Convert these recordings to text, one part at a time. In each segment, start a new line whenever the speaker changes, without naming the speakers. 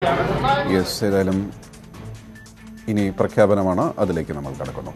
Yes, ഏതായാലും ഇനി പ്രഖ്യാപനമാണ്, അതിലേക്ക് നമ്മൾ കടക്കുന്നു.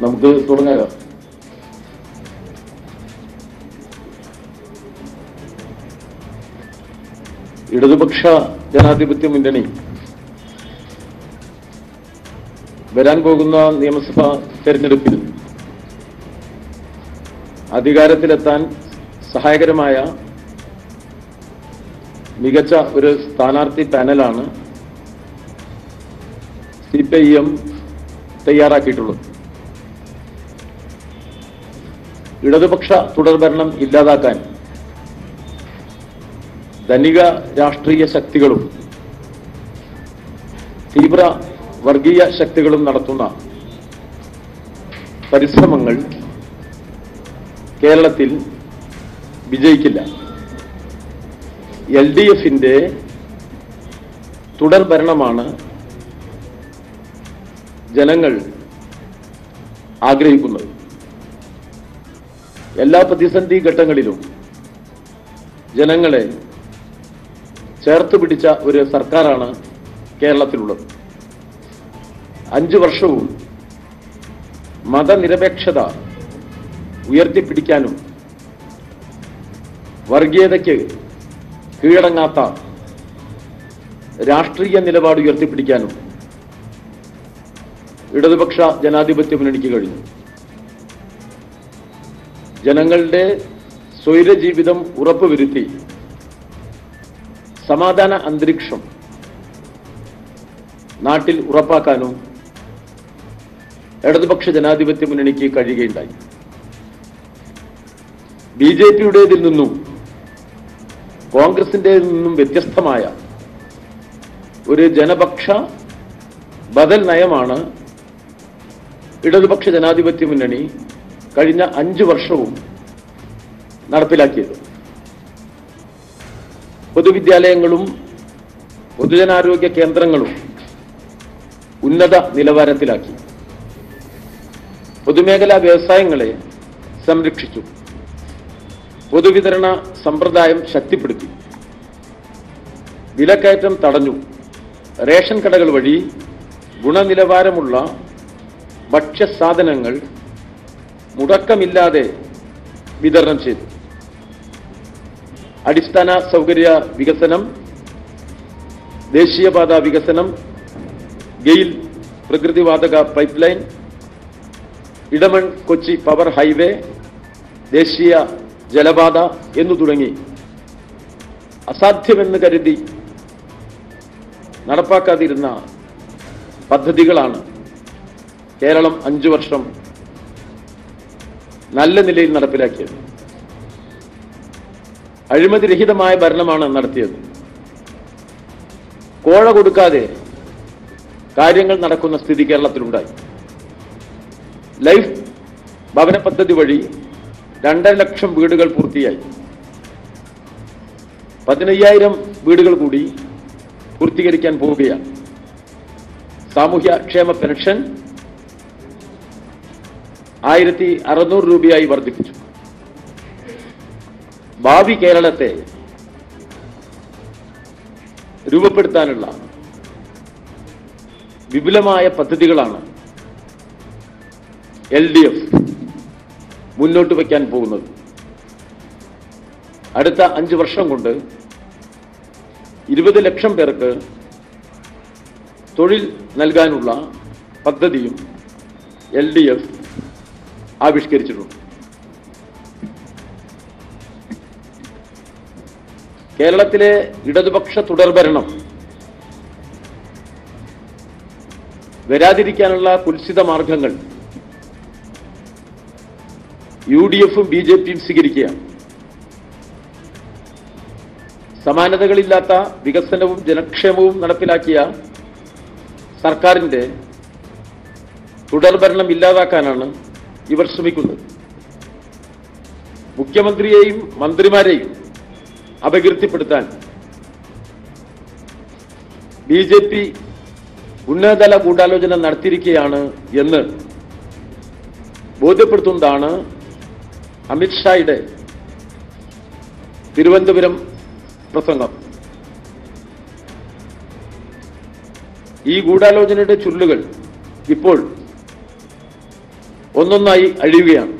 നമുക്ക് തുടങ്ങാം. ഇടതുപക്ഷ ജനാധിപത്യ മുന്നണി വരാൻ പോകുന്ന നിയമസഭാ തെരഞ്ഞെടുപ്പിൽ അധികാരത്തിലെത്താൻ സഹായകരമായ മികച്ച ഒരു സ്ഥാനാർത്ഥി പാനലാണ് CPIM തയ്യാറാക്കിയിട്ടുള്ളത്. ഇടതുപക്ഷ തുടർഭരണം ഇല്ലാതാക്കാൻ ധനിക രാഷ്ട്രീയ ശക്തികളും തീവ്ര വർഗീയ ശക്തികളും നടത്തുന്ന പരിശ്രമങ്ങൾ കേരളത്തിൽ വിജയിക്കില്ല. LDFന്റെ തുടർഭരണമാണ് ജനങ്ങൾ ആഗ്രഹിക്കുന്നത്. എല്ലാ പ്രതിസന്ധി ഘട്ടങ്ങളിലും ജനങ്ങളെ ചേർത്ത് പിടിച്ച ഒരു സർക്കാരാണ് കേരളത്തിലുള്ളത്. 5 വർഷവും മതനിരപേക്ഷത ഉയർത്തിപ്പിടിക്കാനും വർഗീയതയ്ക്ക് കീഴടങ്ങാത്ത രാഷ്ട്രീയ നിലപാട് ഉയർത്തിപ്പിടിക്കാനും ഇടതുപക്ഷ ജനാധിപത്യ മുന്നണിക്ക് കഴിഞ്ഞു. ജനങ്ങളുടെ സ്വൈരജീവിതം ഉറപ്പുവരുത്തി സമാധാന അന്തരീക്ഷം നാട്ടിൽ ഉറപ്പാക്കാനും ഇടതുപക്ഷ ജനാധിപത്യ മുന്നണിക്ക് കഴിയുകയുണ്ടായി. BJPയുടേതിൽ നിന്നും കോൺഗ്രസിന്റെ നിന്നും വ്യത്യസ്തമായ ഒരു ജനപക്ഷ ബദൽ നയമാണ് ഇടതുപക്ഷ ജനാധിപത്യ മുന്നണി കഴിഞ്ഞ 5 വർഷവും നടപ്പിലാക്കിയത്. പൊതുവിദ്യാലയങ്ങളും പൊതുജനാരോഗ്യ കേന്ദ്രങ്ങളും ഉന്നത നിലവാരത്തിലാക്കി. പൊതുമേഖലാ വ്യവസായങ്ങളെ സംരക്ഷിച്ചു. പൊതുവിതരണ സമ്പ്രദായം ശക്തിപ്പെടുത്തി. വിലക്കയറ്റം തടഞ്ഞു. റേഷൻ കടകൾ വഴി ഗുണനിലവാരമുള്ള ഭക്ഷ്യസാധനങ്ങൾ മുടക്കമില്ലാതെ വിതരണം ചെയ്തു. അടിസ്ഥാന സൗകര്യ വികസനം, ദേശീയപാത വികസനം, ഗെയിൽ പ്രകൃതിവാതക pipe line, Edamon Kochi power highway, ദേശീയ ജലപാത എന്നു തുടങ്ങി അസാധ്യമെന്ന് കരുതി നടപ്പാക്കാതിരുന്ന പദ്ധതികളാണ് കേരളം 5 വർഷം നല്ല നിലയിൽ നടപ്പിലാക്കിയത്. അഴിമതിരഹിതമായ ഭരണമാണ് നടത്തിയത്. കോഴ കൊടുക്കാതെ കാര്യങ്ങൾ നടക്കുന്ന സ്ഥിതി കേരളത്തിലുണ്ടായി. ലൈഫ് ഭവന പദ്ധതി വഴി 2.5 ലക്ഷം വീടുകൾ പൂർത്തിയായി. 15,000 വീടുകൾ കൂടി പൂർത്തീകരിക്കാൻ പോവുകയാണ്. സാമൂഹ്യക്ഷേമ പെൻഷൻ 1600 രൂപയായി വർദ്ധിപ്പിച്ചു. ഭാവി കേരളത്തെ രൂപപ്പെടുത്താനുള്ള വിപുലമായ പദ്ധതികളാണ് LDF മുന്നോട്ട് വയ്ക്കാൻ പോകുന്നത്. അടുത്ത 5 വർഷം കൊണ്ട് 20 ലക്ഷം പേർക്ക് തൊഴിൽ നൽകാനുള്ള പദ്ധതിയും LDF ആവിഷ്കരിച്ചിട്ടുണ്ട്. കേരളത്തിലെ ഇടതുപക്ഷ തുടർഭരണം വരാതിരിക്കാനുള്ള കുൽസിത മാർഗങ്ങൾ UDFും BJPയും സ്വീകരിക്കുകയാണ്. സമാനതകളില്ലാത്ത വികസനവും ജനക്ഷേമവും നടപ്പിലാക്കിയ സർക്കാരിന്റെ തുടർഭരണം ഇല്ലാതാക്കാനാണ് ഇവർ ശ്രമിക്കുന്നത്. മുഖ്യമന്ത്രിയെയും മന്ത്രിമാരെയും അപകീർത്തിപ്പെടുത്താൻ BJP ഉന്നതതല ഗൂഢാലോചന നടത്തിയിരിക്കുകയാണ് എന്ന് ബോധ്യപ്പെടുത്തുന്നതാണ് അമിത്ഷായുടെ തിരുവനന്തപുരം പ്രസംഗം. ഈ ഗൂഢാലോചനയുടെ ചുരുളുകൾ ഇപ്പോൾ ഒന്നൊന്നായി അഴിയുകയാണ്.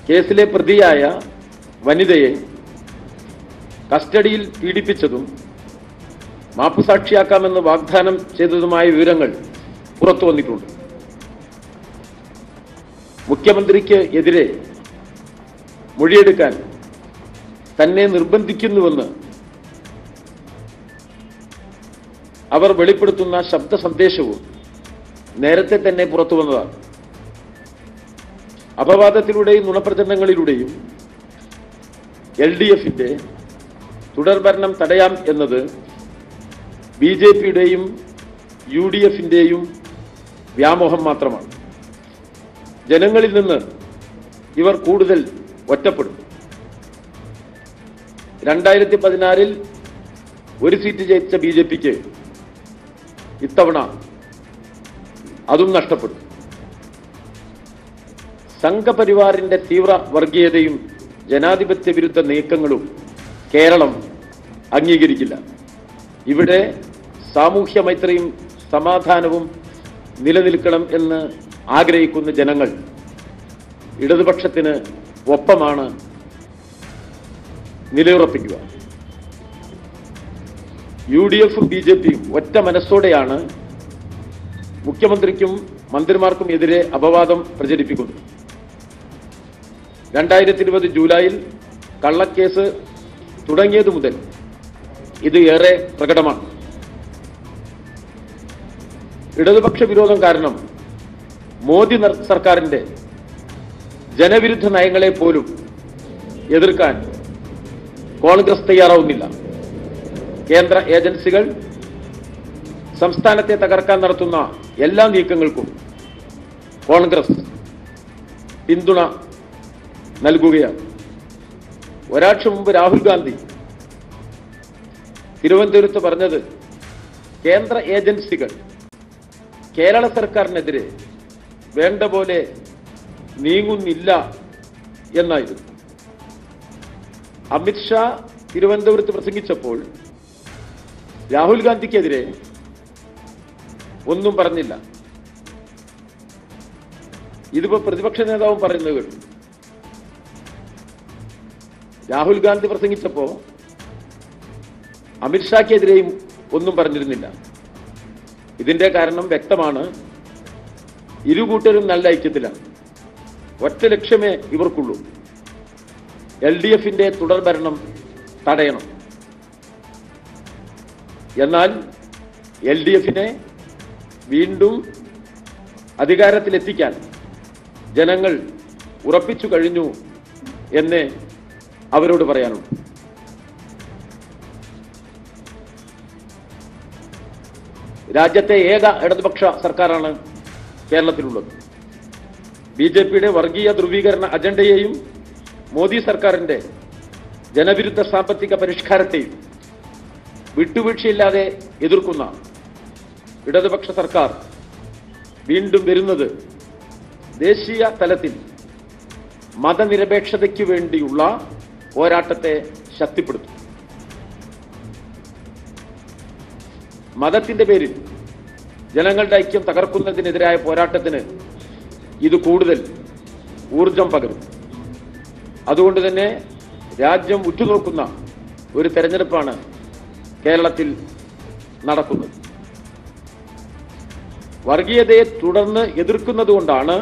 കേസിലെ പ്രതിയായ വനിതയെ കസ്റ്റഡിയിൽ പീഡിപ്പിച്ചതും മാപ്പുസാക്ഷിയാക്കാമെന്ന് വാഗ്ദാനം ചെയ്തതുമായ വിവരങ്ങൾ പുറത്തു വന്നിട്ടുണ്ട്. മുഖ്യമന്ത്രിക്ക് എതിരെ മൊഴിയെടുക്കാൻ തന്നെ നിർബന്ധിക്കുന്നുവെന്ന് അവർ വെളിപ്പെടുത്തുന്ന ശബ്ദ സന്ദേശവും നേരത്തെ തന്നെ പുറത്തു വന്നതാണ്. അപവാദത്തിലൂടെയും നുണപ്രചരണങ്ങളിലൂടെയും LDFന്റെ തുടർഭരണം തടയാം എന്നത് BJPയുടെയും UDFന്റെയും വ്യാമോഹം മാത്രമാണ്. ജനങ്ങളിൽ നിന്ന് ഇവർ കൂടുതൽ ഒറ്റപ്പെടും. 2016 1 സീറ്റ് ജയിച്ച BJPക്ക് ഇത്തവണ അതും നഷ്ടപ്പെടും. സംഘപരിവാറിന്റെ തീവ്ര വർഗീയതയും ജനാധിപത്യ വിരുദ്ധ നീക്കങ്ങളും കേരളം അംഗീകരിക്കില്ല. ഇവിടെ സാമൂഹ്യ മൈത്രിയും സമാധാനവും നിലനിൽക്കണം എന്ന് ആഗ്രഹിക്കുന്ന ജനങ്ങൾ ഇടതുപക്ഷത്തിന് ഒപ്പമാണ് നിലയുറപ്പിക്കുക. UDFും BJPയും ഒറ്റ മനസ്സോടെയാണ് മുഖ്യമന്ത്രിക്കും മന്ത്രിമാർക്കും എതിരെ അപവാദം പ്രചരിപ്പിക്കുന്നത്. 2020 ജൂലൈയിൽ കള്ളക്കേസ് തുടങ്ങിയതു മുതൽ ഇത് ഏറെ പ്രകടമാണ്. ഇടതുപക്ഷ വിരോധം കാരണം മോദി സർക്കാരിന്റെ ജനവിരുദ്ധ നയങ്ങളെ പോലും എതിർക്കാൻ കോൺഗ്രസ് തയ്യാറാവുന്നില്ല. കേന്ദ്ര ഏജൻസികൾ സംസ്ഥാനത്തെ തകർക്കാൻ നടത്തുന്ന എല്ലാ നീക്കങ്ങൾക്കും കോൺഗ്രസ് പിന്തുണ നൽകുകയാണ്. ഒരാഴ്ച മുമ്പ് രാഹുൽ ഗാന്ധി തിരുവനന്തപുരത്ത് പറഞ്ഞത് കേന്ദ്ര ഏജൻസികൾ കേരള സർക്കാരിനെതിരെ വേണ്ട പോലെ നീങ്ങുന്നില്ല എന്നായിരുന്നു. അമിത്ഷാ തിരുവനന്തപുരത്ത് പ്രസംഗിച്ചപ്പോൾ രാഹുൽ ഗാന്ധിക്കെതിരെ ഒന്നും പറഞ്ഞില്ല. ഇതിപ്പോ പ്രതിപക്ഷ നേതാവും പറയുന്നത് കേട്ടു. രാഹുൽ ഗാന്ധി പ്രസംഗിച്ചപ്പോ അമിത്ഷാക്കെതിരെയും ഒന്നും പറഞ്ഞിരുന്നില്ല. ഇതിന്റെ കാരണം വ്യക്തമാണ്. ഇരുകൂട്ടരും നല്ല ഐക്യത്തിലാണ്. ഒറ്റ ലക്ഷ്യമേ ഇവർക്കുള്ളൂ: LDFന്റെ തുടർഭരണം തടയണം. എന്നാൽ LDFനെ വീണ്ടും അധികാരത്തിലെത്തിക്കാൻ ജനങ്ങൾ ഉറപ്പിച്ചു കഴിഞ്ഞു എന്ന് അവരോട് പറയാനുണ്ട്. രാജ്യത്തെ ഏക ഇടതുപക്ഷ സർക്കാരാണ് കേരളത്തിലുള്ളത്. BJPയുടെ വർഗീയ ധ്രുവീകരണ അജണ്ടയെയും മോദി സർക്കാരിന്റെ ജനവിരുദ്ധ സാമ്പത്തിക പരിഷ്കാരത്തെയും വിട്ടുവീഴ്ചയില്ലാതെ എതിർക്കുന്ന ഇടതുപക്ഷ സർക്കാർ വീണ്ടും വരുന്നത് ദേശീയ തലത്തിൽ മതനിരപേക്ഷതയ്ക്ക് വേണ്ടിയുള്ള പോരാട്ടത്തെ ശക്തിപ്പെടുത്തും. മതത്തിന്റെ പേരിൽ ജനങ്ങളുടെ ഐക്യം തകർക്കുന്നതിനെതിരായ പോരാട്ടത്തിന് ഇത് കൂടുതൽ ഊർജം പകരും. അതുകൊണ്ട് തന്നെ രാജ്യം ഉറ്റുനോക്കുന്ന ഒരു തെരഞ്ഞെടുപ്പാണ് കേരളത്തിൽ നടക്കുന്നത്. വർഗീയതയെ തുടർന്ന് എതിർക്കുന്നതുകൊണ്ടാണ്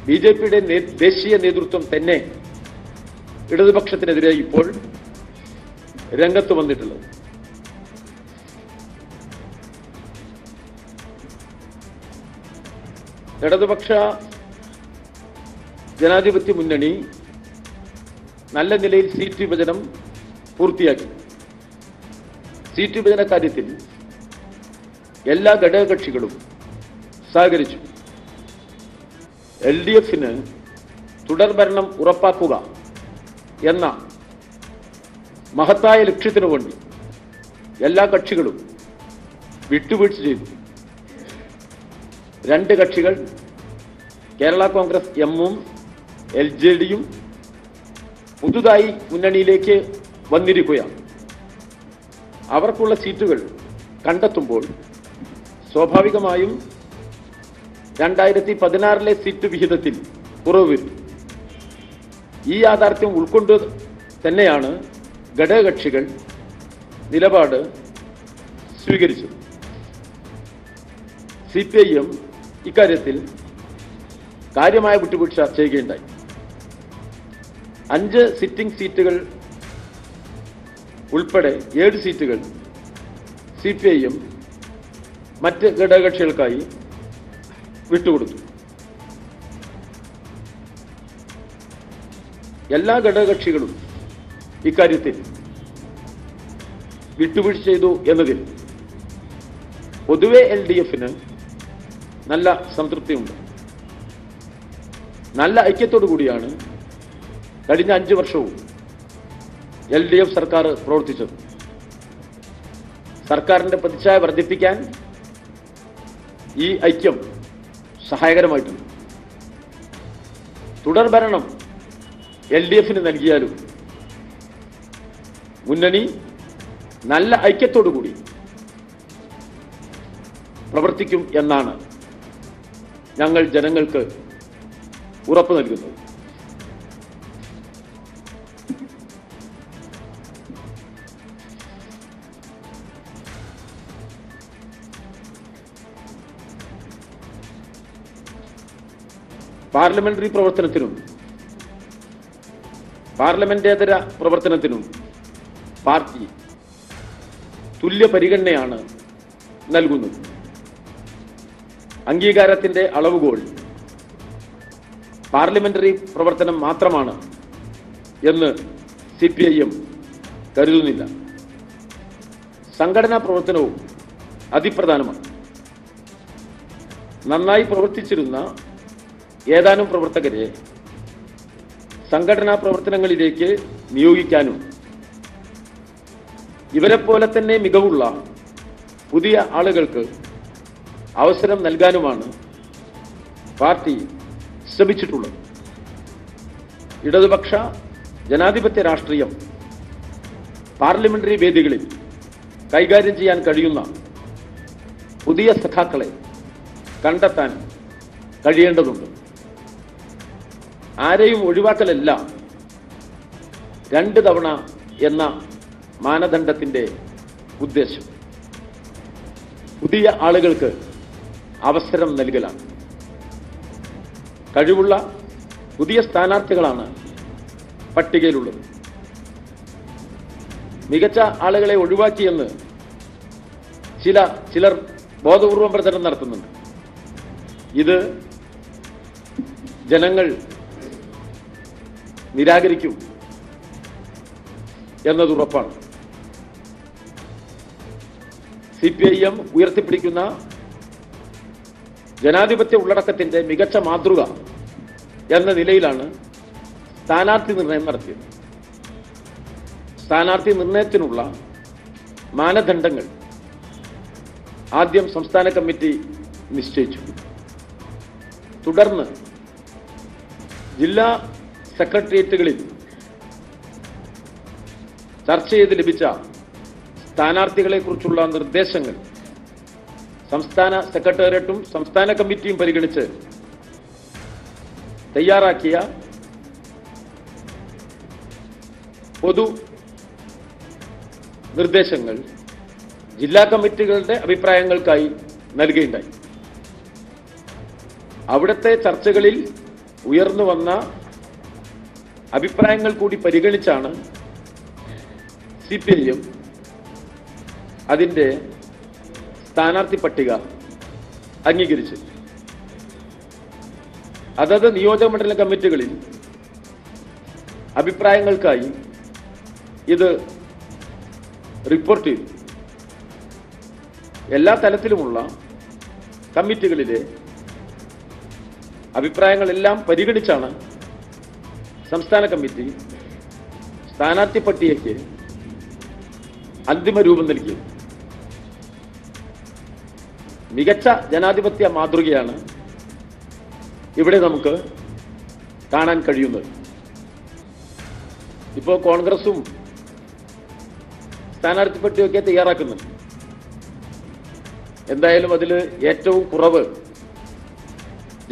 ബി.ജെ.പിയുടെ ദേശീയ നേതൃത്വം തന്നെ ഇടതുപക്ഷത്തിനെതിരെ ഇപ്പോൾ രംഗത്ത് വന്നിട്ടുള്ളത്. ഇടതുപക്ഷ ജനാധിപത്യ മുന്നണി നല്ല നിലയിൽ സീറ്റ് വിഭജനം പൂർത്തിയാക്കി. സീറ്റ് വിഭജന കാര്യത്തിൽ എല്ലാ ഘടകകക്ഷികളും സഹകരിച്ചു. LDF-ന് തുടർഭരണം ഉറപ്പാക്കുക എന്ന മഹത്തായ ലക്ഷ്യത്തിനു വേണ്ടി എല്ലാ കക്ഷികളും വിട്ടുവീഴ്ച ചെയ്തു. രണ്ട് കക്ഷികൾ കേരള കോൺഗ്രസ് എമ്മും LJD-യും പുതുതായി മുന്നണിയിലേക്ക് വന്നിരിക്കുകയാണ്. അവർക്കുള്ള സീറ്റുകൾ കണ്ടെത്തുമ്പോൾ സ്വാഭാവികമായും 2016 സീറ്റ് വിഹിതത്തിൽ കുറവ് വരും. ഈ യാഥാർത്ഥ്യം ഉൾക്കൊണ്ട് തന്നെയാണ് ഘടകകക്ഷികൾ നിലപാട് സ്വീകരിച്ചത്. CPIM ഇക്കാര്യത്തിൽ കാര്യമായ വിട്ടുവീഴ്ച ചെയ്യുകയുണ്ടായി. 5 സിറ്റിംഗ് സീറ്റുകൾ ഉൾപ്പെടെ 7 സീറ്റുകൾ CPIM മറ്റ് ഘടകകക്ഷികൾക്കായി വിട്ടുകൊടുത്തു. എല്ലാ ഘടകകക്ഷികളും ഇക്കാര്യത്തിൽ വിട്ടുവീഴ്ച ചെയ്തു എന്നതിൽ പൊതുവെ LDF-ന് നല്ല സംതൃപ്തിയുണ്ട്. നല്ല ഐക്യത്തോടു കൂടിയാണ് കഴിഞ്ഞ 5 വർഷവും LDF സർക്കാർ പ്രവർത്തിച്ചത്. സർക്കാരിന്റെ പ്രതിച്ഛായ വർദ്ധിപ്പിക്കാൻ ഈ ഐക്യം സഹായകരമായിട്ടുണ്ട്. തുടർഭരണം LDF-ന് നൽകിയാലും മുന്നണി നല്ല ഐക്യത്തോടുകൂടി പ്രവർത്തിക്കും എന്നാണ് ഞങ്ങൾ ജനങ്ങൾക്ക് ഉറപ്പ് നൽകുന്നത്. പാർലമെന്ററി പ്രവർത്തനത്തിനും പാർലമെന്റേതര പ്രവർത്തനത്തിനും പാർട്ടി തുല്യ പരിഗണനയാണ് നൽകുന്നത്. അംഗീകാരത്തിന്റെ അളവുകോൽ പാർലമെന്ററി പ്രവർത്തനം മാത്രമാണ് എന്ന് CPIM കരുതുന്നില്ല. സംഘടനാ പ്രവർത്തനവും അതിപ്രധാനമാണ്. നന്നായി പ്രവർത്തിച്ചിരുന്ന ഏതാനും പ്രവർത്തകരെ സംഘടനാ പ്രവർത്തനങ്ങളിലേക്ക് നിയോഗിക്കാനും ഇവരെപ്പോലെ തന്നെ മികവുള്ള പുതിയ ആളുകൾക്ക് അവസരം നൽകാനുമാണ് പാർട്ടി ശ്രമിച്ചിട്ടുള്ളത്. ഇടതുപക്ഷ ജനാധിപത്യ രാഷ്ട്രീയം പാർലമെന്ററി വേദികളിൽ കൈകാര്യം ചെയ്യാൻ കഴിയുന്ന പുതിയ സഖാക്കളെ കണ്ടെത്താൻ കഴിയേണ്ടതുണ്ട്. ആരെയും ഒഴിവാക്കലല്ല 2 തവണ എന്ന മാനദണ്ഡത്തിന്റെ ഉദ്ദേശം. പുതിയ ആളുകൾക്ക് അവസരം നൽകലാണ്. കഴിവുള്ള പുതിയ സ്ഥാനാർത്ഥികളാണ് പട്ടികയിലുള്ളത്. മികച്ച ആളുകളെ ഒഴിവാക്കിയെന്ന് ചിലർ ബോധപൂർവം പ്രചരണം നടത്തുന്നുണ്ട്. ഇത് ജനങ്ങൾ നിരാകരിക്കും എന്നത് ഉറപ്പാണ്. CPIM ഉയർത്തിപ്പിടിക്കുന്ന ജനാധിപത്യ ഉള്ളടക്കത്തിന്റെ മികച്ച മാതൃക എന്ന നിലയിലാണ് സ്ഥാനാർത്ഥി നിർണയം നടത്തിയത്. സ്ഥാനാർത്ഥി നിർണയത്തിനുള്ള മാനദണ്ഡങ്ങൾ ആദ്യം സംസ്ഥാന കമ്മിറ്റി നിശ്ചയിച്ചു. തുടർന്ന് ജില്ലാ സെക്രട്ടേറിയറ്റുകളിൽ ചർച്ച ചെയ്ത് ലഭിച്ച സ്ഥാനാർത്ഥികളെക്കുറിച്ചുള്ള നിർദ്ദേശങ്ങൾ സംസ്ഥാന സെക്രട്ടേറിയറ്റും സംസ്ഥാന കമ്മിറ്റിയും പരിഗണിച്ച് തയ്യാറാക്കിയ പൊതു നിർദ്ദേശങ്ങൾ ജില്ലാ കമ്മിറ്റികളുടെ അഭിപ്രായങ്ങൾക്കായി നൽകുകയുണ്ടായി. അവിടുത്തെ ചർച്ചകളിൽ ഉയർന്നു വന്ന അഭിപ്രായങ്ങൾ കൂടി പരിഗണിച്ചാണ് CPIM അതിൻ്റെ സ്ഥാനാർത്ഥി പട്ടിക അംഗീകരിച്ചത്. അതത് നിയോജകമണ്ഡലം കമ്മിറ്റികളിൽ അഭിപ്രായങ്ങൾക്കായി ഇത് റിപ്പോർട്ട് ചെയ്തു. എല്ലാ തലത്തിലുമുള്ള കമ്മിറ്റികളിലെ അഭിപ്രായങ്ങളെല്ലാം പരിഗണിച്ചാണ് സംസ്ഥാന കമ്മിറ്റി സ്ഥാനാർത്ഥി പട്ടികയ്ക്ക് അന്തിമ രൂപം നൽകിയത്. മികച്ച ജനാധിപത്യ മാതൃകയാണ് ഇവിടെ നമുക്ക് കാണാൻ കഴിയുന്നത്. ഇപ്പോൾ കോൺഗ്രസും സ്ഥാനാർത്ഥി പട്ടികയൊക്കെ തയ്യാറാക്കുന്നുണ്ട്. എന്തായാലും അതിൽ ഏറ്റവും കുറവ്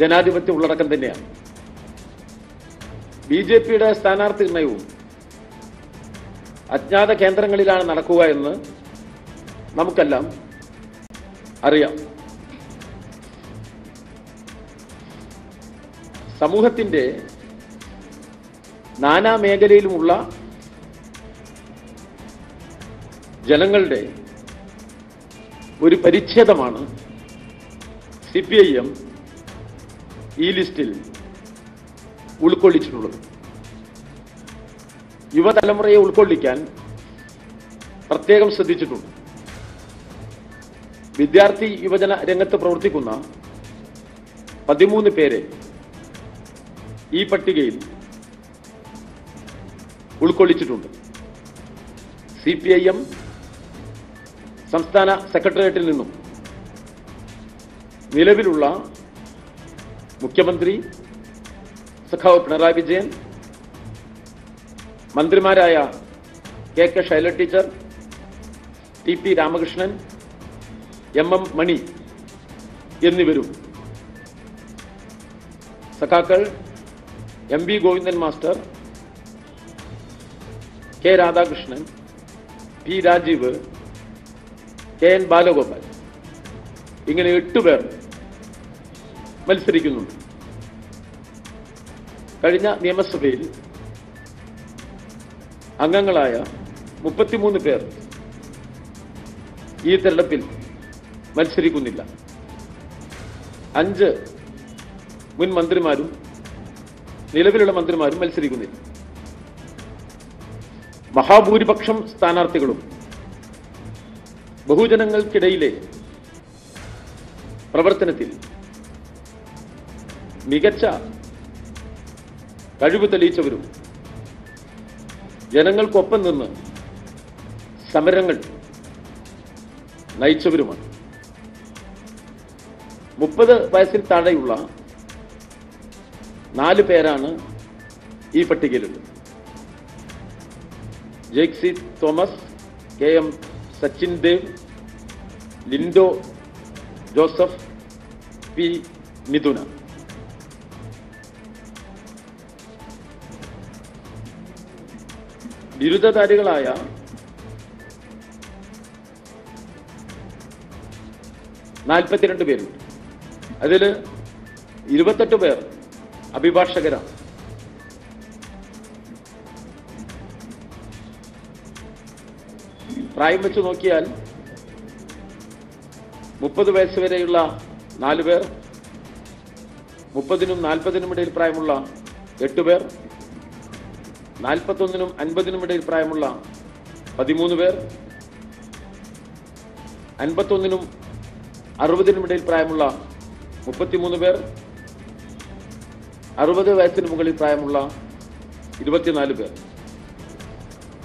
ജനാധിപത്യ ഉള്ളടക്കം തന്നെയാണ്. BJPയുടെ സ്ഥാനാർത്ഥി നിർണയവും അജ്ഞാത കേന്ദ്രങ്ങളിലാണ് നടക്കുക എന്ന് നമുക്കെല്ലാം അറിയാം. സമൂഹത്തിന്റെ നാനാ മേഖലയിലുമുള്ള ജനങ്ങളുടെ ഒരു പരിച്ഛേദമാണ് CPIM ഈ ലിസ്റ്റിൽ ഉൾക്കൊള്ളിച്ചിട്ടുള്ളത്. യുവതലമുറയെ ഉൾക്കൊള്ളിക്കാൻ പ്രത്യേകം ശ്രദ്ധിച്ചിട്ടുണ്ട്. വിദ്യാർത്ഥി യുവജന രംഗത്ത് പ്രവർത്തിക്കുന്ന 13 പേരെ ഈ പട്ടികയിൽ ഉൾക്കൊള്ളിച്ചിട്ടുണ്ട്. CPIM സംസ്ഥാന സെക്രട്ടേറിയറ്റിൽ നിന്നും നിലവിലുള്ള മുഖ്യമന്ത്രി സഖാവ് പിണറായി വിജയൻ, മന്ത്രിമാരായ KK Shaila teacher, TP Ramakrishnan, MM Mani എന്നിവരും സഖാക്കൾ MV Govindan master, K Radhakrishnan, P Rajeev, KN Balagopal ഇങ്ങനെ 8 പേർ മത്സരിക്കുന്നുണ്ട്. കഴിഞ്ഞ നിയമസഭയിൽ അംഗങ്ങളായ 33 പേർ ഈ തെരഞ്ഞെടുപ്പിൽ മത്സരിക്കുന്നില്ല. 5 മുൻ മന്ത്രിമാരും നിലവിലുള്ള മന്ത്രിമാരും മത്സരിക്കുന്നില്ല. മഹാഭൂരിപക്ഷം സ്ഥാനാർത്ഥികളും ബഹുജനങ്ങൾക്കിടയിലെ പ്രവർത്തനത്തിൽ മികച്ച കഴിവ് തെളിയിച്ചവരും ജനങ്ങൾക്കൊപ്പം നിന്ന് സമരങ്ങൾ നയിച്ചവരുമാണ്. 30 വയസ്സിൽ താഴെയുള്ള 4 പേരാണ് ഈ പട്ടികയിലുള്ളത്. Jaick C Thomas, KM Sachin Dev, Lindo Joseph, P Mithuna. ബിരുദധാരികളായ 42 പേരുണ്ട്. അതിൽ 28 പേർ അഭിഭാഷകരാണ്. പ്രായം വെച്ച് നോക്കിയാൽ 30 വയസ്സ് വരെയുള്ള 4 പേർ, 30-നും 40-നും ഇടയിൽ പ്രായമുള്ള 8 പേർ, 41-നും 50-നും ഇടയിൽ പ്രായമുള്ള 13 പേർ, 51-നും 60-നും ഇടയിൽ പ്രായമുള്ള 33 പേർ, 60 വയസ്സിന് മുകളിൽ പ്രായമുള്ള 24 പേർ.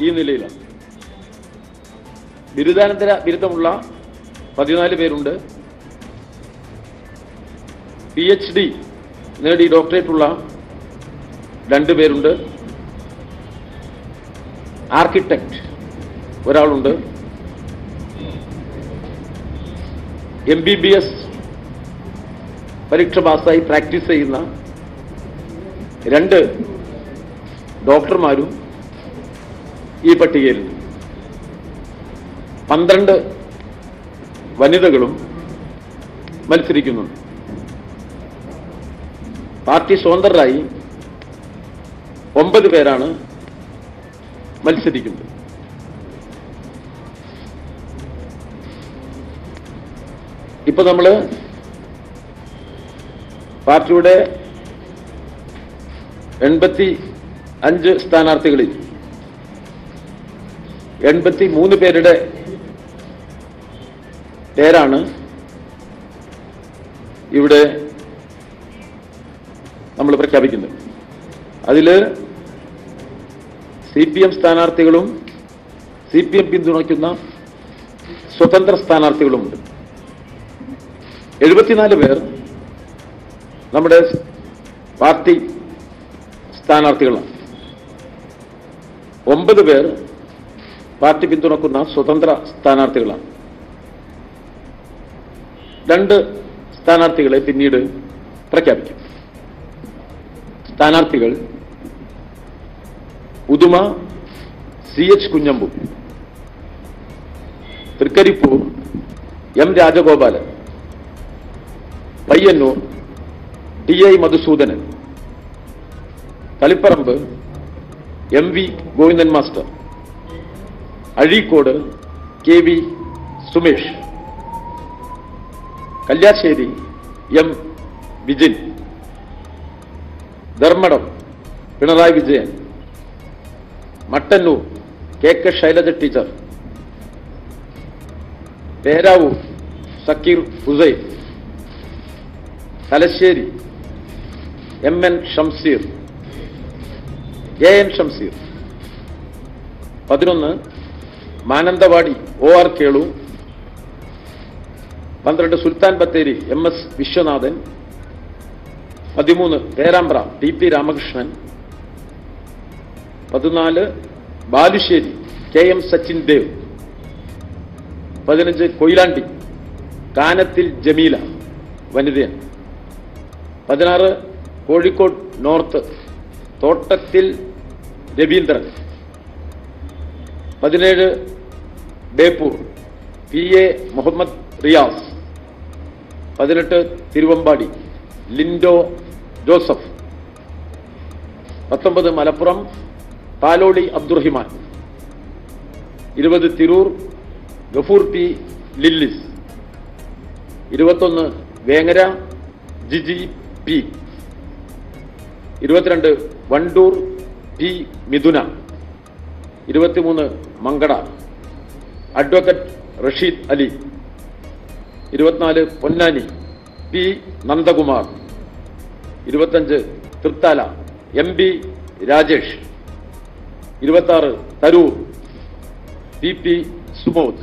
ഈ നിലയിലാണ്. ബിരുദാനന്തര ബിരുദമുള്ള 14 പേരുണ്ട്. PhD നേടി ഡോക്ടറേറ്റ് ഉള്ള 2 പേരുണ്ട്. ആർക്കിടെക്ട് ഒരാളുണ്ട്. MBBS പരീക്ഷ പാസ്സായി പ്രാക്ടീസ് ചെയ്യുന്ന 2 ഡോക്ടർമാരും ഈ പട്ടികയിലുണ്ട്. 12 വനിതകളും മത്സരിക്കുന്നുണ്ട്. പാർട്ടി സ്വതന്ത്രരായി 9 പേരാണ് മത്സരിക്കുന്നത്. ഇപ്പൊ നമ്മള് പാർട്ടിയുടെ 85 സ്ഥാനാർത്ഥികളിൽ 83 പേരുടെ പേരാണ് ഇവിടെ നമ്മൾ പ്രഖ്യാപിക്കുന്നത്. അതിൽ CPM സ്ഥാനാർത്ഥികളും CPM പിന്തുണയ്ക്കുന്ന സ്വതന്ത്ര സ്ഥാനാർത്ഥികളുമുണ്ട്. 74 പേർ നമ്മുടെ പാർട്ടി സ്ഥാനാർത്ഥികളാണ്. 9 പേർ പാർട്ടി പിന്തുണക്കുന്ന സ്വതന്ത്ര സ്ഥാനാർത്ഥികളാണ്. 2 സ്ഥാനാർത്ഥികളെ പിന്നീട് പ്രഖ്യാപിക്കും. സ്ഥാനാർത്ഥികൾ Uduma CH Kunhambu, Trikaripur M Rajagopalan, Payyanur TI Madhusoodanan, Taliparamba MV Govindan master, Azhikode KV Sumesh, Kalliasseri M Vijin, Dharmadam Pinarayi Vijayan, Mattannur KK Shailaja teacher, Peravoor Sakkeer Hussain, Thalassery MN Shamseer, AN Shamseer. 11 Mananthavady OR Kelu, 12 Sulthan Bathery MS Viswanathan, 13 Perambra TP Ramakrishnan, 14 Balussery KM Sachin Dev, 15 Koyilandy Kanathil Jameela വനിതയാണ്, 16 Kozhikode north Thottathil Raveendran, 17 Beypore PA Muhammad Riyas, 18 Thiruvambady Lindo Joseph, 19 Malappuram Paloli Abdurahiman, 20 Tirur Gafoor P Lillis, 21 Vengara Giji P, 22 Wandoor P Mithuna, 23 Mankada advocate Rasheed Ali, 24 Ponnani P Nandakumar, 25 Thrithala MB Rajesh, 26 Tarur PP Sumod,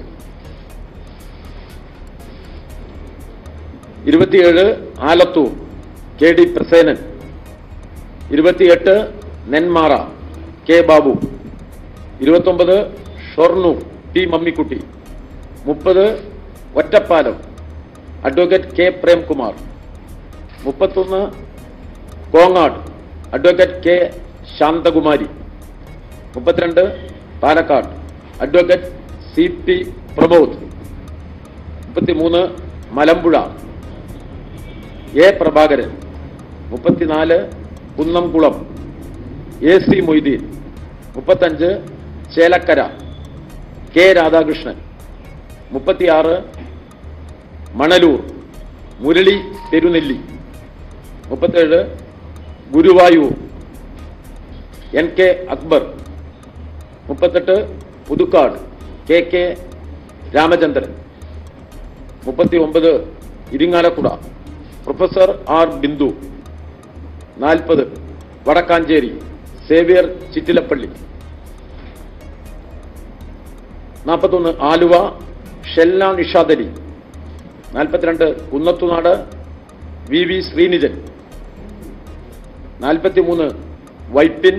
27 Alathur KD Prasenan, 28 Nenmara K Babu, 29 Shoranur P Mammikutty, 30 Ottapalam advocate K Premkumar, 31 Kongad advocate K Shanthakumari, 32 Palakkad advocate CP Pramod, 33 Malampuzha A Prabhakaran, 34 Kunnamkulam AC Moideen, 35 Chelakkara K Radhakrishnan, 36 Manalur Murali Therunelli, 37 Guruvayur NK Akbar, 38 Puthukkad KK Ramachandran, 39 Irinjalakuda professor R Bindu, 40 Wadakkanchery Xavier Chittilappilly, 41 Aluva Shelna Nishad Ali, 42 Kunnathunad VV Sreenijan, 43 Vypin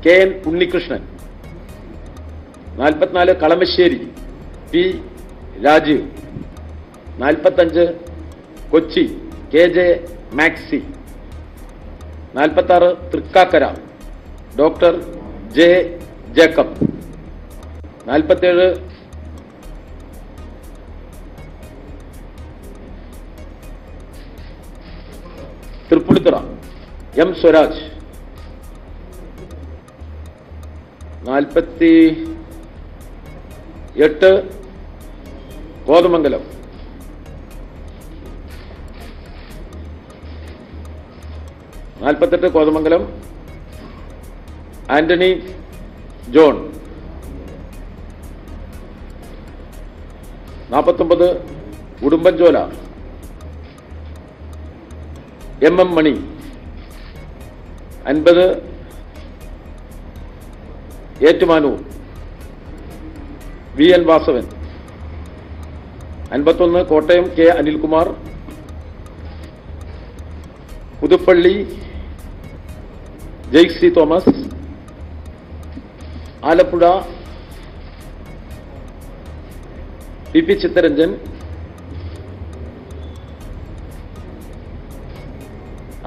KN Unnikrishnan, 44 Kalamassery P Rajeev, 45 Kochi KJ Maxi, 46 Thrikkakara doctor J Jacob. 47 Thripunithura M Swaraj. 48 Kothamangalam. 48 Kothamangalam Antony John. 49 Udumbanchola M M money. 50 Ettumanoor V N Vasavan. 51 Kottayam K Anilkumar. Puthuppally Jaicy Thomas. Alappuzha P P Chitharanjan.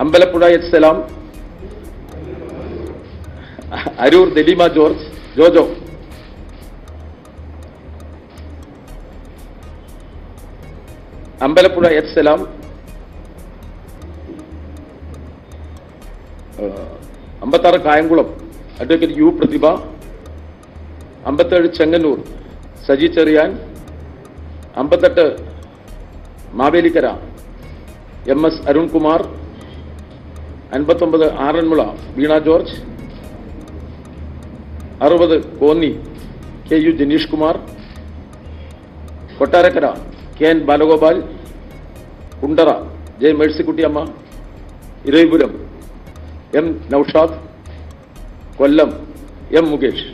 Ambalappuzha H Salam. Aroor Daleema George Jojo. Ambalappuzha H Salam. 56 Kayamkulam advocate U Prathibha. 57 Chengannur Saji Cherian. 58 Mavelikkara M S Arunkumar. 59 Aranmula Veena George. 60 Konni K U Janeesh Kumar. Kottarakkara K N Balagopal. Kundara J Mercykuttyamma. Eravipuram M Noushad. Kollam M Mukesh.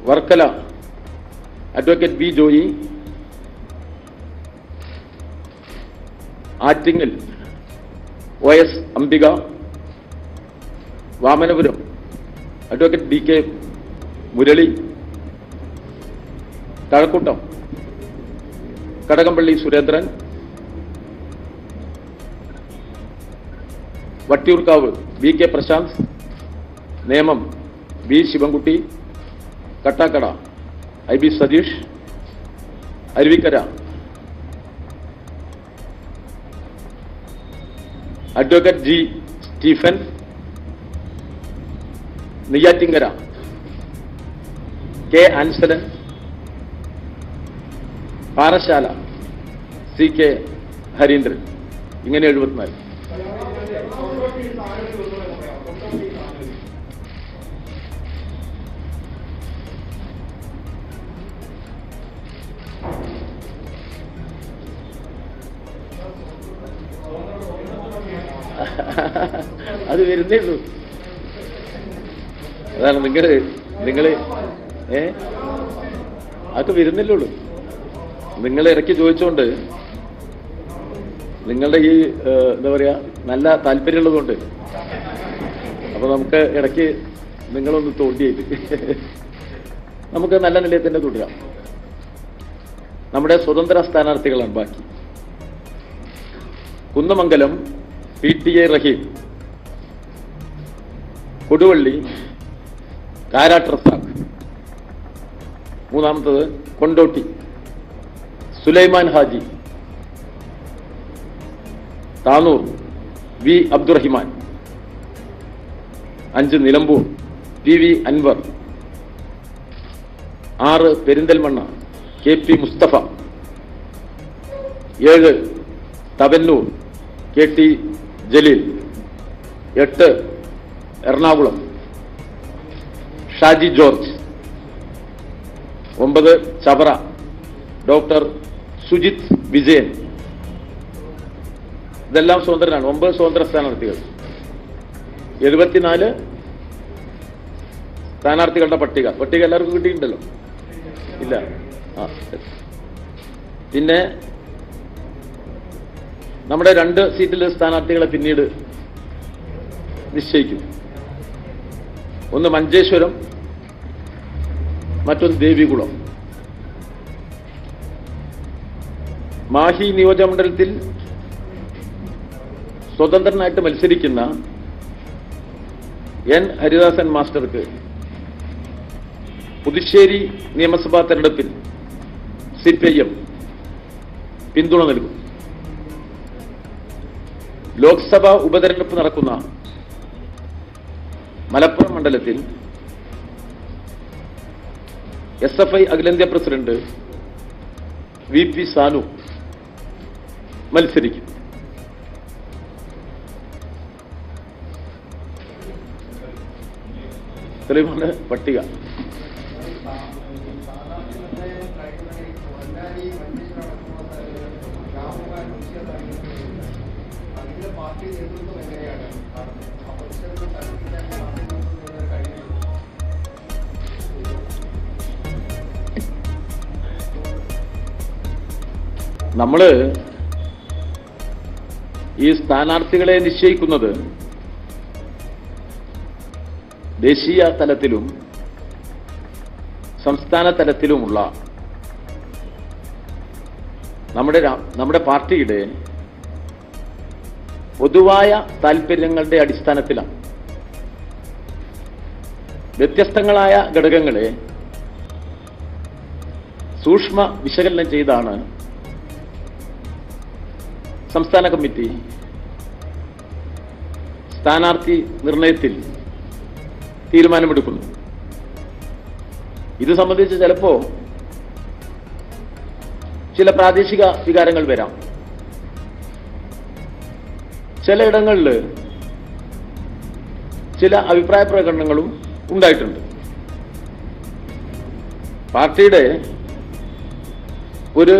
Varkala advocate B Joy. Attingal O S Ambika. Vamanapuram advocate D K Murali. Kazhakoottam Kadakampally Surendran. Vattiyoorkavu V K Prasanth. Nemom B Sivankutty. Kattakada I B Satheesh. Aruvikkara advocate G Stephen. Neyyattinkara K Ansalan. Parassala C K Hareendran. ഇങ്ങനെ 74. അത് വരുന്നേ ഉള്ളൂ. അതാണ് നിങ്ങള് അതൊക്കെ വരുന്നില്ലുള്ളൂ. നിങ്ങൾ ഇറക്കി ചോദിച്ചോണ്ട് നിങ്ങളുടെ ഈ എന്താ പറയാ നല്ല താല്പര്യമുള്ളതുകൊണ്ട് അപ്പൊ നമുക്ക് ഇടയ്ക്ക് നിങ്ങളൊന്ന് തോണ്ടിയത് നമുക്ക് നല്ല നിലയിൽ തന്നെ തുടരാം. നമ്മുടെ സ്വതന്ത്ര സ്ഥാനാർത്ഥികളാണ് ബാക്കി. Kunnamangalam P T A Rahim. Koduvally Karat Razak. 3ാമത്തത് Kondotty Sulaiman Haji. Tanur V Abdurahiman. 5 Nilambur P V Anvar. 6 Perinthalmanna K P Mustafa. 7 Thavanur K T Jaleel. 8 Ernakulam Shaji George. 9 Chavara doctor Sujith Vijayan. ഇതെല്ലാം സ്വതന്ത്രനാണ്. 9 സ്വതന്ത്ര സ്ഥാനാർത്ഥികൾ. 74 സ്ഥാനാർത്ഥികളുടെ പട്ടിക എല്ലാവർക്കും കിട്ടിയിട്ടുണ്ടല്ലോ? ഇല്ല. പിന്നെ നമ്മുടെ 2 സീറ്റിലെ സ്ഥാനാർത്ഥികളെ പിന്നീട് നിശ്ചയിക്കും. ഒന്ന് മഞ്ചേശ്വരം, മറ്റൊന്ന് ദേവികുളം. മാഹി നിയോജകമണ്ഡലത്തിൽ സ്വതന്ത്രനായിട്ട് മത്സരിക്കുന്ന എൻ ഹരിദാസൻ മാസ്റ്റർക്ക് പുതുശ്ശേരി നിയമസഭാ തെരഞ്ഞെടുപ്പിൽ CPIM പിന്തുണ നൽകും. ലോക്സഭാ ഉപതെരഞ്ഞെടുപ്പ് നടക്കുന്ന മലപ്പുറം മണ്ഡലത്തിൽ SFI അഖിലേന്ത്യാ പ്രസിഡന്റ് VP സാനു മത്സരിക്കും. തെളിവാണ് പട്ടിക. നമ്മള് ഈ സ്ഥാനാർത്ഥികളെ നിശ്ചയിക്കുന്നത് ദേശീയ തലത്തിലും സംസ്ഥാന തലത്തിലുമുള്ള നമ്മുടെ പാർട്ടിയുടെ പൊതുവായ താൽപര്യങ്ങളുടെ അടിസ്ഥാനത്തിലാണ്. വ്യത്യസ്തങ്ങളായ ഘടകങ്ങളെ സൂക്ഷ്മ വിശകലനം ചെയ്താണ് സംസ്ഥാന കമ്മിറ്റി സ്ഥാനാർത്ഥി നിർണയത്തിൽ തീരുമാനമെടുക്കുന്നു. ഇത് സംബന്ധിച്ച് ചിലപ്പോ ചില പ്രാദേശിക വികാരങ്ങൾ വരാം. ചിലയിടങ്ങളിൽ ചില അഭിപ്രായ പ്രകടനങ്ങളും ഉണ്ടായിട്ടുണ്ട്. പാർട്ടിയുടെ ഒരു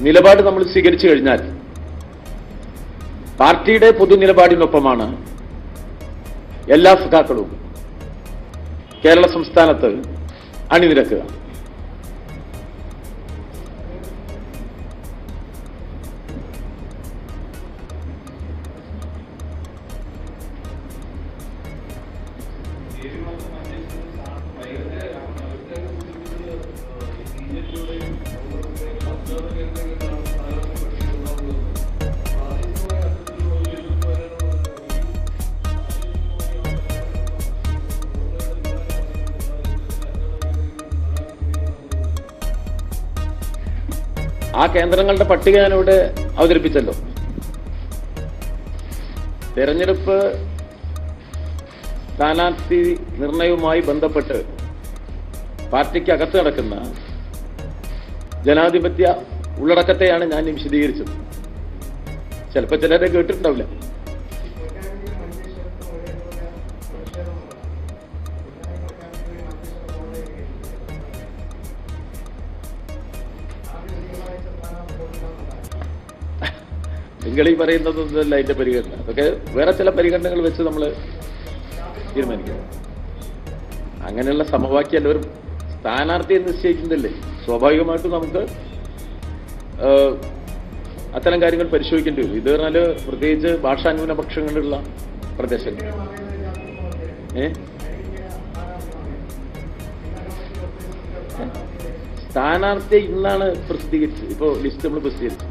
നിലപാട് നമ്മൾ സ്വീകരിച്ചു കഴിഞ്ഞാൽ പാർട്ടിയുടെ പൊതു നിലപാടിനൊപ്പമാണ് എല്ലാ സഖാക്കളും കേരള സംസ്ഥാനത്ത് അണിനിരക്കുക. ആ കേന്ദ്രങ്ങളുടെ പട്ടിക ഞാനിവിടെ അവതരിപ്പിച്ചല്ലോ. തെരഞ്ഞെടുപ്പ് സ്ഥാനാർത്ഥി നിർണയവുമായി ബന്ധപ്പെട്ട് പാർട്ടിക്ക് അകത്ത് നടക്കുന്ന ജനാധിപത്യ ഉള്ളടക്കത്തെയാണ് ഞാൻ വിശദീകരിച്ചത്. ചിലപ്പോൾ ചിലരെ കേട്ടിട്ടുണ്ടാവില്ല. നിങ്ങൾ ഈ പറയുന്നതൊന്നുമല്ല അതിന്റെ പരിഗണന. അതൊക്കെ വേറെ ചില പരിഗണനകൾ വെച്ച് നമ്മൾ തീരുമാനിക്കും. അങ്ങനെയുള്ള സമവാക്യം എല്ലാവരും സ്ഥാനാർത്ഥിയെ നിശ്ചയിക്കുന്നില്ലേ, സ്വാഭാവികമായിട്ടും നമുക്ക് അത്തരം കാര്യങ്ങൾ പരിശോധിക്കേണ്ടി വരും. ഇത് പറഞ്ഞാല് പ്രത്യേകിച്ച് ഭാഷാ ന്യൂനപക്ഷങ്ങളുള്ള പ്രദേശങ്ങൾ. സ്ഥാനാർത്ഥി ഇന്നാണ് പ്രസിദ്ധീകരിച്ചത്. ഇപ്പോ ലിസ്റ്റ് നമ്മൾ പ്രസിദ്ധീകരിച്ചു.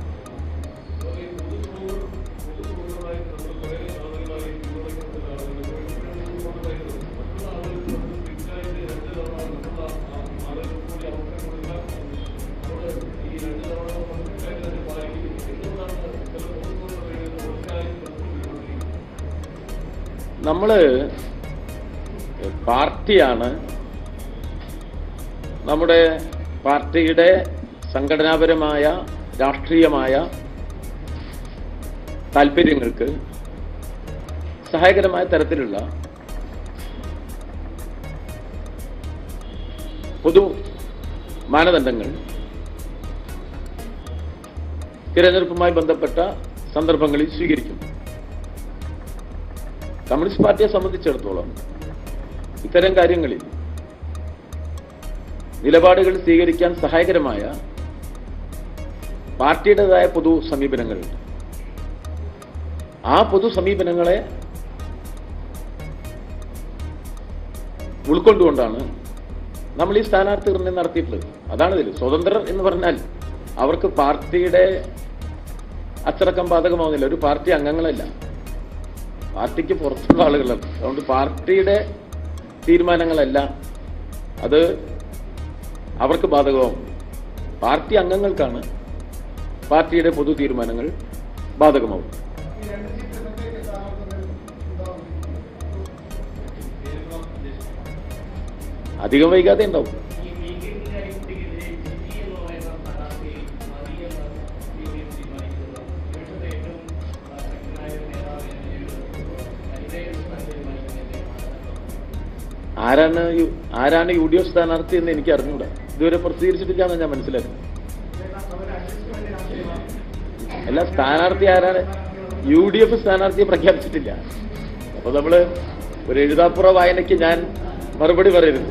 നമ്മള് പാർട്ടിയാണ് നമ്മുടെ പാർട്ടിയുടെ സംഘടനാപരമായ രാഷ്ട്രീയമായ താൽപര്യങ്ങൾക്ക് സഹായകരമായ തരത്തിലുള്ള പൊതു മാനദണ്ഡങ്ങൾ തിരഞ്ഞെടുപ്പുമായി ബന്ധപ്പെട്ട സന്ദർഭങ്ങളിൽ സ്വീകരിക്കും. കമ്മ്യൂണിസ്റ്റ് പാർട്ടിയെ സംബന്ധിച്ചിടത്തോളം ഇത്തരം കാര്യങ്ങളിൽ നിലപാടുകൾ സ്വീകരിക്കാൻ സഹായകരമായ പാർട്ടിയുടേതായ പൊതു സമീപനങ്ങളുണ്ട്. ആ പൊതു സമീപനങ്ങളെ ഉൾക്കൊണ്ടുകൊണ്ടാണ് നമ്മൾ ഈ സ്ഥാനാർത്ഥി നിർണ്ണയം നടത്തിയിട്ടുള്ളത്. അതാണ് ഇതിൽ സ്വതന്ത്രർ എന്ന് പറഞ്ഞാൽ അവർക്ക് പാർട്ടിയുടെ അച്ചടക്കം ബാധകമാവുന്നില്ല. ഒരു പാർട്ടി അംഗങ്ങളല്ല, പാർട്ടിക്ക് പുറത്തുള്ള ആളുകളാണ്. അതുകൊണ്ട് പാർട്ടിയുടെ തീരുമാനങ്ങളല്ല അത് അവർക്ക് ബാധകമാവും. പാർട്ടി അംഗങ്ങൾക്കാണ് പാർട്ടിയുടെ പൊതു തീരുമാനങ്ങൾ ബാധകമാവും. അധികം വൈകാതെ ഉണ്ടാവും. ആരാണ് യു ഡി എഫ് സ്ഥാനാർത്ഥി എന്ന് എനിക്ക് അറിഞ്ഞൂടാ. ഇതുവരെ പ്രസിദ്ധീകരിച്ചിട്ടില്ലാന്ന് ഞാൻ മനസ്സിലാക്കുന്നത്. അല്ല, സ്ഥാനാർത്ഥി ആരാണ്? യു ഡി എഫ് സ്ഥാനാർത്ഥിയെ പ്രഖ്യാപിച്ചിട്ടില്ല. അപ്പൊ നമ്മള് ഒരു എഴുതാപ്പുറ വായനയ്ക്ക് ഞാൻ മറുപടി പറയരുത്.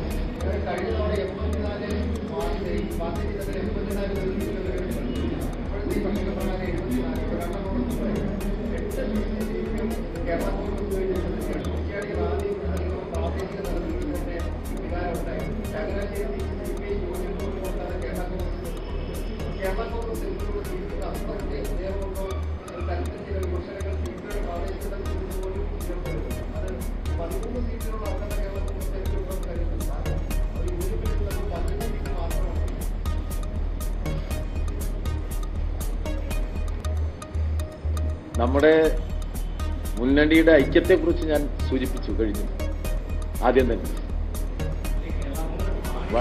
നമ്മുടെ മുന്നണിയുടെ ഐക്യത്തെക്കുറിച്ച് ഞാൻ സൂചിപ്പിച്ചു കഴിഞ്ഞു ആദ്യം തന്നെ.